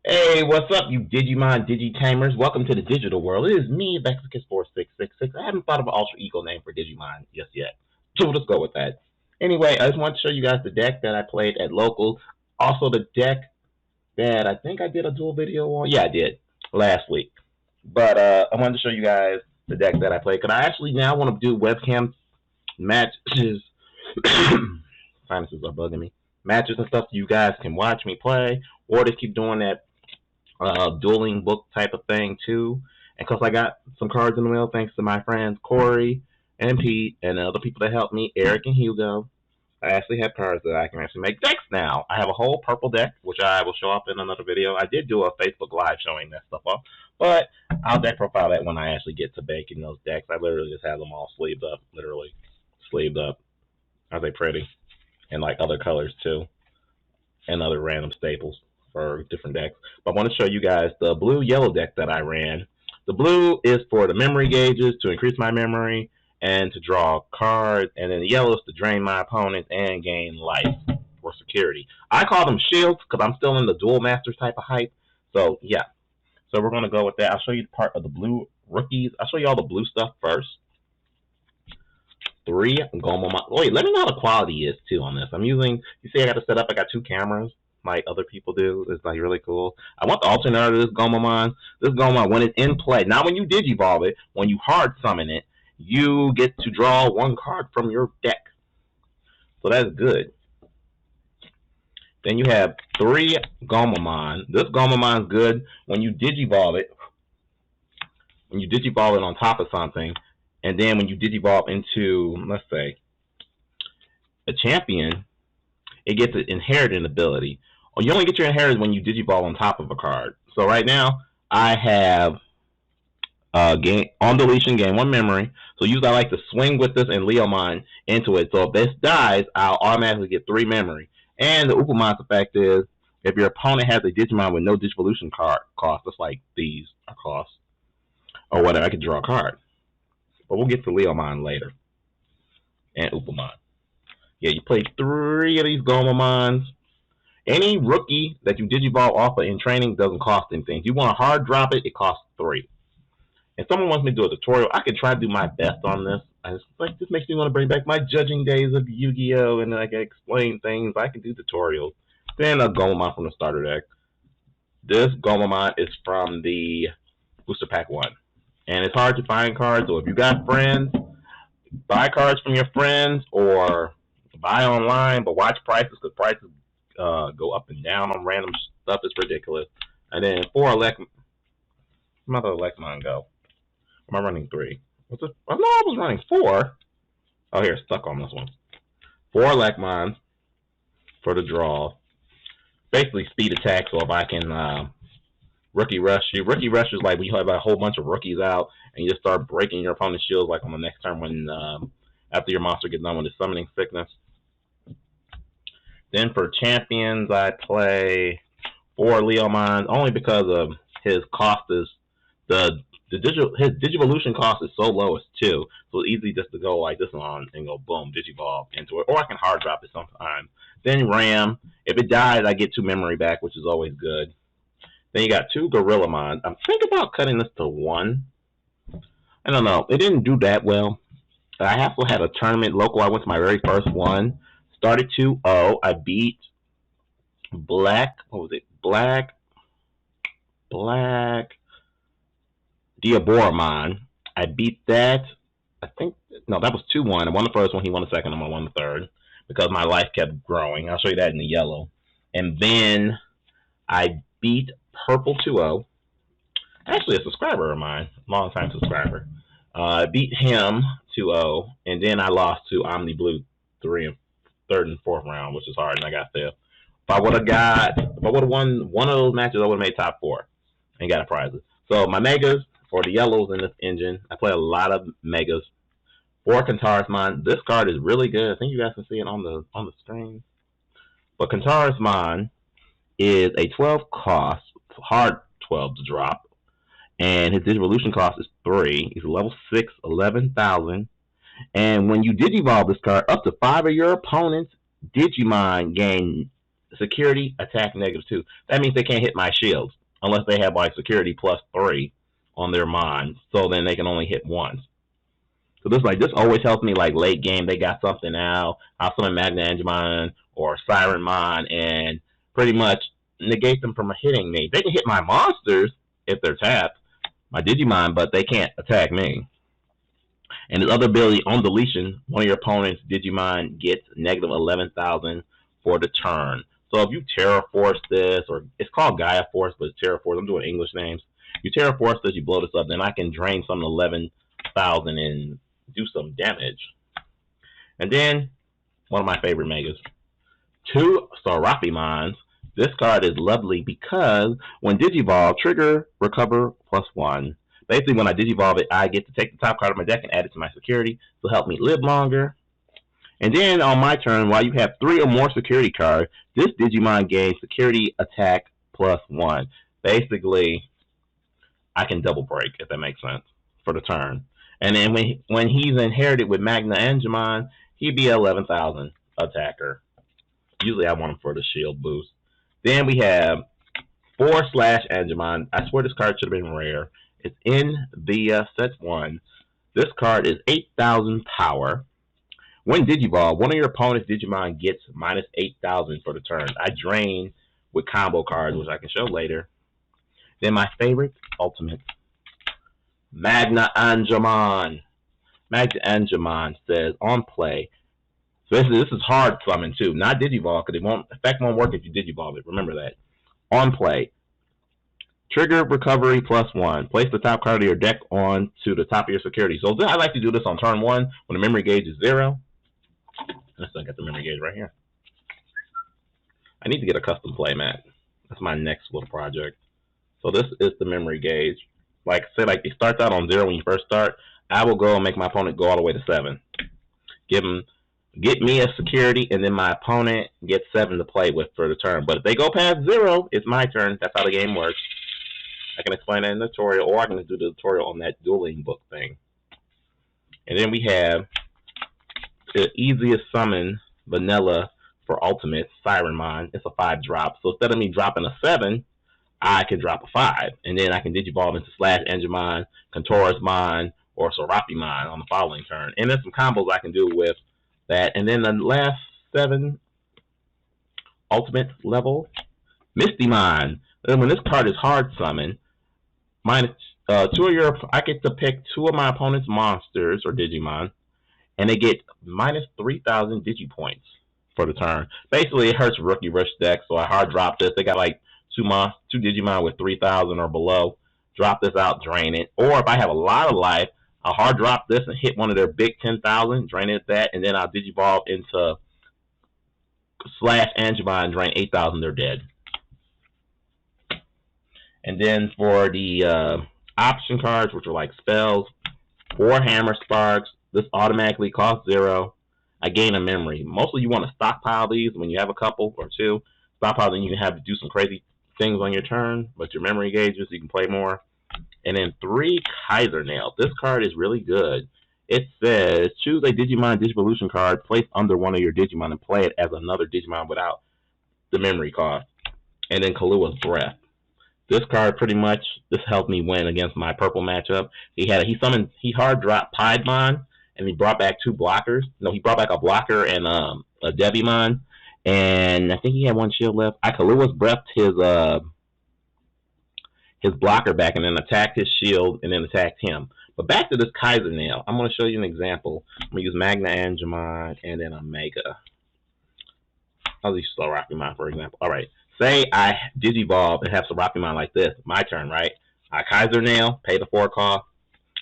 Hey, what's up, you Digimon Digitamers? Welcome to the digital world. It is me, Vexicus4666. I haven't thought of an alter ego name for Digimon just yet. So we'll just go with that. Anyway, I just want to show you guys the deck that I played at local. Also the deck that I think I did a duel video on. Yeah, I did last week. But I wanted to show you guys the deck that I played. Because I actually now want to do webcam matches. Sinuses are bugging me. Matches and stuff so you guys can watch me play. Or just keep doing that dueling book type of thing too. And because I got some cards in the mail, thanks to my friends Corey and Pete and the other people that helped me, Eric and Hugo, I actually have cards that I can actually make decks now. I have a whole purple deck, which I will show up in another video. I did do a Facebook Live showing that stuff off, but I'll deck profile that when I actually get to baking those decks. I literally just have them all sleeved up, literally sleeved up. Are they pretty? And like other colors too, and other random staples for different decks. But I want to show you guys the blue-yellow deck that I ran. The blue is for the memory gauges to increase my memory and to draw cards, and then the yellow is to drain my opponents and gain life for security. I call them shields because I'm still in the Duel Masters type of hype. So yeah, so we're going to go with that. I'll show you part of the blue rookies. I'll show you all the blue stuff first. 3 Gomamon. Wait, let me know how the quality is too on this. I'm using, you see I got to set up, I got 2 cameras like other people do. It's like really cool. I want the alternate of this Gomamon. This Gomamon, when it's in play, not when you Digivolve it, when you hard summon it, you get to draw 1 card from your deck. So that's good. Then you have 3 Gomamon. This Gomamon's good when you Digivolve it. When you Digivolve it on top of something, and then when you Digivolve into, let's say, a champion, it gets an inherited ability. Or you only get your inheritance when you Digivolve on top of a card. So right now, I have on deletion, gain 1 memory. So usually I like to swing with this and Leomon into it. So if this dies, I'll automatically get 3 memory. And the Upamon's effect is, if your opponent has a Digimon with no Digivolution card cost, just like these are costs, or whatever, I can draw a card. But we'll get to Leomon later. And Upamon. Yeah, you play 3 of these Gomamons. Any rookie that you Digivolve off of in training doesn't cost anything. If you want to hard drop it, it costs 3. If someone wants me to do a tutorial, I can try to do my best on this. This makes me want to bring back my judging days of Yu-Gi-Oh! And I can explain things. I can do tutorials. Then a Gomamon from the starter deck. This Gomamon is from the Booster Pack 1. And it's hard to find cards, so if you got friends, buy cards from your friends or buy online, but watch prices because prices go up and down on random stuff. It's ridiculous. And then 4 Elect. Where did Electmon go? Am I running 3? What's it? Oh, no, I was running 4. Oh, here, stuck on this one. 4 Electmons for the draw. Basically speed attack, so if I can Rookie Rush you. Rookie Rush is like when you have a whole bunch of rookies out and you just start breaking your opponent's shields like on the next turn when after your monster gets done with his summoning sickness. Then for champions, I play 4 Leomons only because of his cost is his Digivolution cost is so low as 2, so it's easy just to go like this on and go boom, Digivolve into it, or I can hard drop it sometimes. Then Ram, if it dies, I get 2 memory back, which is always good. Then you got 2 Gorillamon. I'm thinking about cutting this to 1. I don't know. It didn't do that well. I also had a tournament local. I went to my very first one. Started 2-0. I beat Black. What was it? Black Diaboramon. I beat that. I think no, that was 2-1. I won the first one. He won the second. I won the third because my life kept growing. I'll show you that in the yellow. And then I beat Purple 2-0. Actually, a subscriber of mine, long-time subscriber. I beat him 2-0, and then I lost to Omni Blue 3rd and 4th round, which is hard, and I got 5th. If I would have won one of those matches, I would have made top 4 and got a prize. So my megas or the yellows in this engine, I play a lot of megas. 4 Kentaurosmon. This card is really good. I think you guys can see it on the screen. But Kentaurosmon is a 12 cost, hard 12 to drop, and his Digivolution cost is 3. He's level 6, 11,000. And when you Digivolve this card, up to 5 of your opponent's Digimon gain security, attack -2. That means they can't hit my shields unless they have like security +3 on their mon. So then they can only hit once. So this always helps me like late game. They got something out. I'll summon Magna Angemon or Siren Mon and pretty much negate them from hitting me. They can hit my monsters if they're tapped, my Digimon, but they can't attack me. And his other ability, on deletion, one of your opponent's Digimon gets -11,000 for the turn. So if you Terra Force this, or it's called Gaia Force, but it's Terra Force. I'm doing English names. You Terra Force this, you blow this up, then I can drain some 11,000 and do some damage. And then one of my favorite megas, 2 Serapimons. This card is lovely because when Digivolve, trigger, recover, +1. Basically, when I Digivolve it, I get to take the top card of my deck and add it to my security to help me live longer. And then on my turn, while you have 3 or more security cards, this Digimon gains security attack +1. Basically, I can double break, if that makes sense, for the turn. And then when he's inherited with Magna Angemon, he'd be 11,000 attacker. Usually I want him for the shield boost. Then we have 4 Slash Angemon. I swear this card should have been rare. It's in the set 1. This card is 8,000 power. When Digivolve, one of your opponent's Digimon gets -8,000 for the turn. I drain with combo cards, which I can show later. Then my favorite, Ultimate, Magna Angemon. Magna Angemon says, on play, so this is hard summon too, not Digivolve, because effect won't work if you Digivolve it. Remember that. On play, trigger recovery +1. Place the top card of your deck on to the top of your security. So I like to do this on turn 1 when the memory gauge is 0. Let's look at the memory gauge right here. I need to get a custom play mat. That's my next little project. So this is the memory gauge. Like say, like it starts out on 0 when you first start. I will go and make my opponent go all the way to 7. Get me a security, and then my opponent gets 7 to play with for the turn. But if they go past 0, it's my turn. That's how the game works. I can explain that in the tutorial, or I can do the tutorial on that DuelingBook thing. And then we have the easiest summon vanilla for Ultimate, Sirenmon. It's a 5-drop. So instead of me dropping a 7, I can drop a 5. And then I can Digivolve into Slash Angemon, Kentaurosmon, or Serapimon on the following turn. And there's some combos I can do with that. And then the last 7 Ultimate level, Mistymon. When this card is hard summoned, I get to pick 2 of my opponent's monsters or Digimon, and they get -3,000 Digipoints for the turn. Basically, it hurts Rookie Rush deck, so I hard drop this. They got like 2 Digimon with 3,000 or below. Drop this out, drain it. Or if I have a lot of life, I'll hard drop this and hit one of their big 10,000, drain it at that, and then I'll Digivolve into Slash Angemon, drain 8,000, they're dead. And then for the option cards, which are like spells, 4 Hammer Sparks. This automatically costs 0. I gain a memory. Mostly you want to stockpile these when you have a couple or 2. Stockpile, then you can have to do some crazy things on your turn, but your memory gauges, you can play more. And then 3 Kaiser Nails. This card is really good. It says, choose a Digimon Digivolution card, place under one of your Digimon, and play it as another Digimon without the memory cost. And then Kalua's Breath. This card pretty much, this helped me win against my purple matchup. He hard dropped Piedmon, and he brought back 2 blockers. No, he brought back a blocker and a Devimon. And I think he had 1 shield left. I Kalua's Breath his blocker back and then attacked his shield and then attacked him. But back to this Kaiser Nail. I'm going to show you an example. I'm going to use Magna Angemon and then a Mega. I'll use Serapimon for example. Alright. Say I Digivolve and have Serapimon like this. My turn, right? I Kaiser Nail, pay the 4 cost.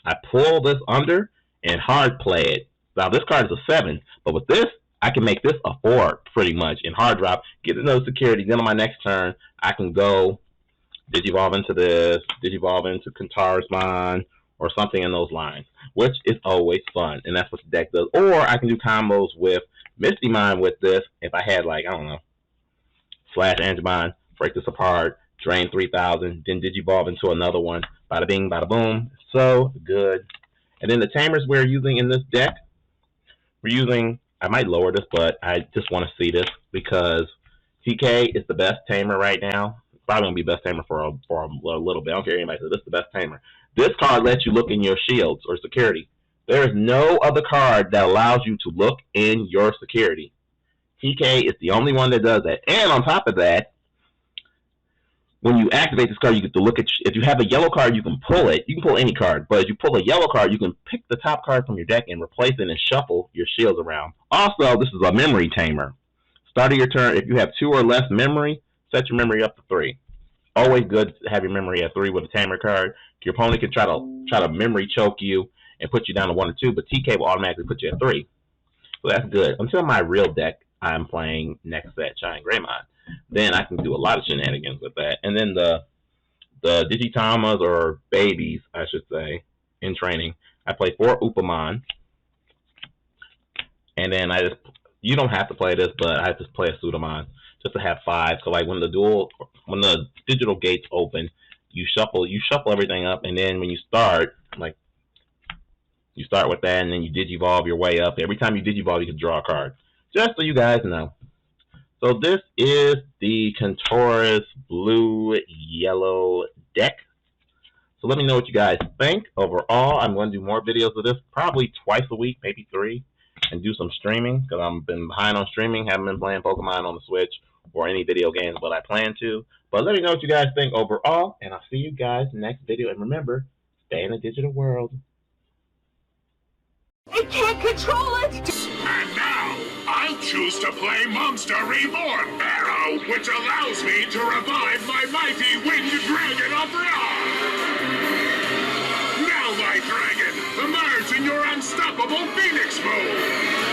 I pull this under and hard play it. Now this card is a 7. But with this, I can make this a 4 pretty much in hard drop. Get another security. Then on my next turn, I can go Digivolve into this, Digivolve into Kentaurosmon, or something in those lines, which is always fun, and that's what the deck does. Or I can do combos with Mistymon with this, if I had, like, I don't know, Slash Angemon, break this apart, drain 3,000, then Digivolve into another one, bada bing, bada boom, so good. And then the tamers we're using in this deck, we're using, I might lower this, but I just want to see this, because TK is the best tamer right now. It's probably gonna be best tamer for a little bit. I don't care anybody says this is the best tamer. This card lets you look in your shields or security. There is no other card that allows you to look in your security. TK is the only one that does that. And on top of that, when you activate this card, you get to look at. If you have a yellow card, you can pull it. You can pull any card, but if you pull a yellow card, you can pick the top card from your deck and replace it and shuffle your shields around. Also, this is a memory tamer. Start of your turn, if you have 2 or less memory, set your memory up to 3. Always good to have your memory at 3 with a tamer card. Your opponent can try to memory choke you and put you down to 1 or 2, but TK will automatically put you at 3. So that's good. Until my real deck, I'm playing next set Giant Greymon. Then I can do a lot of shenanigans with that. And then the Digitamas, or babies, I should say, in training, I play 4 Upamon. And then you don't have to play this, but I just play a Pseudomon just to have 5. So like when the digital gates open, you shuffle everything up, and then when you start, like you start with that, and then you digivolve your way up. Every time you digivolve, you can draw a card. Just so you guys know. So this is the Kentaurosmon blue-yellow deck. So let me know what you guys think. Overall, I'm going to do more videos of this, probably twice a week, maybe 3, and do some streaming, because I've been behind on streaming, haven't been playing Pokemon on the Switch or any video games, but I plan to. But let me know what you guys think overall, and I'll see you guys next video. And remember, stay in the digital world. It can't control it! And now, I'll choose to play Monster Reborn Arrow, which allows me to revive my mighty winged dragon of Ra! Now, my dragon, emerge in your unstoppable Phoenix mode!